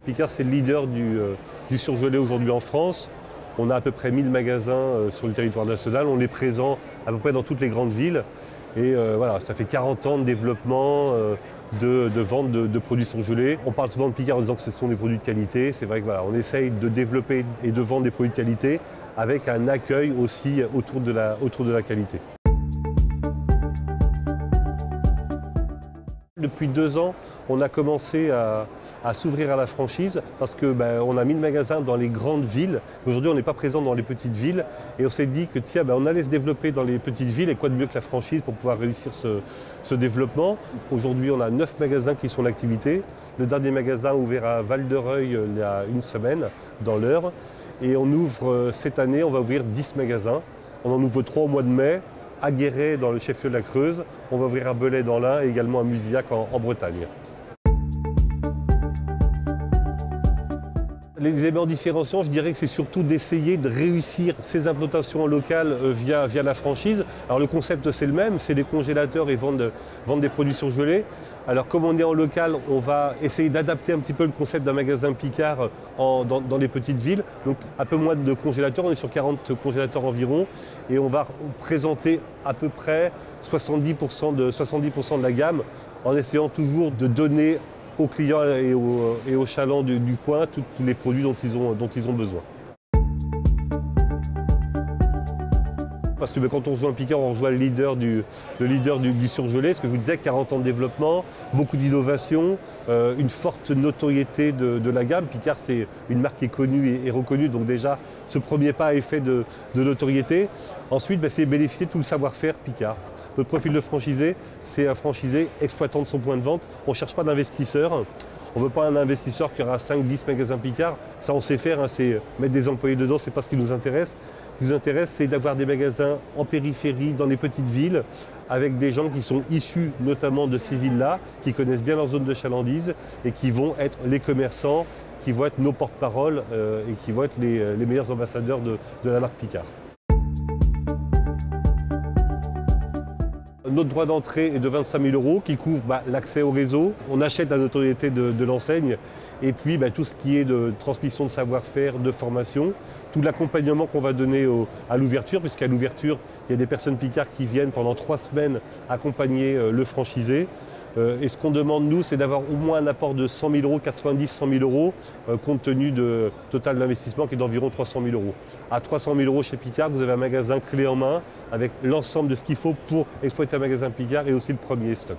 Picard, c'est le leader du surgelé aujourd'hui en France. On a à peu près 1000 magasins sur le territoire national. On est présent à peu près dans toutes les grandes villes. Et voilà, ça fait 40 ans de développement, de vente de produits surgelés. On parle souvent de Picard en disant que ce sont des produits de qualité. C'est vrai que voilà, on essaye de développer et de vendre des produits de qualité avec un accueil aussi autour de la qualité. Depuis 2 ans, on a commencé à s'ouvrir à la franchise parce que on a 1000 magasins dans les grandes villes. Aujourd'hui, on n'est pas présent dans les petites villes et on s'est dit que tiens, on allait se développer dans les petites villes et quoi de mieux que la franchise pour pouvoir réussir ce développement. Aujourd'hui, on a 9 magasins qui sont en activité. Le dernier magasin a ouvert à Val-de-Reuil il y a une semaine, dans l'Eure. Et on ouvre cette année, on va ouvrir 10 magasins. On en ouvre 3 au mois de mai. À Guéret dans le chef-lieu de la Creuse, on va ouvrir à Belay dans l'Ain et également à Musillac en Bretagne. Les éléments différenciants, je dirais que c'est surtout d'essayer de réussir ces implantations locales via la franchise. Alors le concept c'est le même, c'est des congélateurs et vendre des produits surgelés. Alors comme on est en local, on va essayer d'adapter un petit peu le concept d'un magasin Picard dans les petites villes. Donc un peu moins de congélateurs, on est sur 40 congélateurs environ et on va présenter à peu près 70% de la gamme en essayant toujours de donner aux clients et aux chalands du coin tous les produits dont ils ont besoin. Parce que quand on rejoint Picard, on rejoint le leader du surgelé. Ce que je vous disais, 40 ans de développement, beaucoup d'innovation, une forte notoriété de la gamme. Picard, c'est une marque qui est connue et reconnue, donc déjà, ce premier pas est fait de notoriété. Ensuite, c'est bénéficier de tout le savoir-faire Picard. Notre profil de franchisé, c'est un franchisé exploitant de son point de vente. On ne cherche pas d'investisseur. On ne veut pas un investisseur qui aura 5-10 magasins Picard. Ça, on sait faire, c'est mettre des employés dedans, ce n'est pas ce qui nous intéresse. Ce qui nous intéresse, c'est d'avoir des magasins en périphérie, dans les petites villes, avec des gens qui sont issus notamment de ces villes-là, qui connaissent bien leur zone de chalandise et qui vont être les commerçants, qui vont être nos porte-paroles et qui vont être les meilleurs ambassadeurs de la marque Picard. Notre droit d'entrée est de 25 000 € qui couvre l'accès au réseau. On achète la notoriété de l'enseigne et puis tout ce qui est de transmission de savoir-faire, de formation, tout l'accompagnement qu'on va donner à l'ouverture, puisqu'à l'ouverture, il y a des personnes Picard qui viennent pendant 3 semaines accompagner le franchisé. Et ce qu'on demande, nous, c'est d'avoir au moins un apport de 100 000 €, 90-100 000 €, compte tenu de total d'investissement qui est d'environ 300 000 €. À 300 000 € chez Picard, vous avez un magasin clé en main avec l'ensemble de ce qu'il faut pour exploiter un magasin Picard et aussi le premier stock.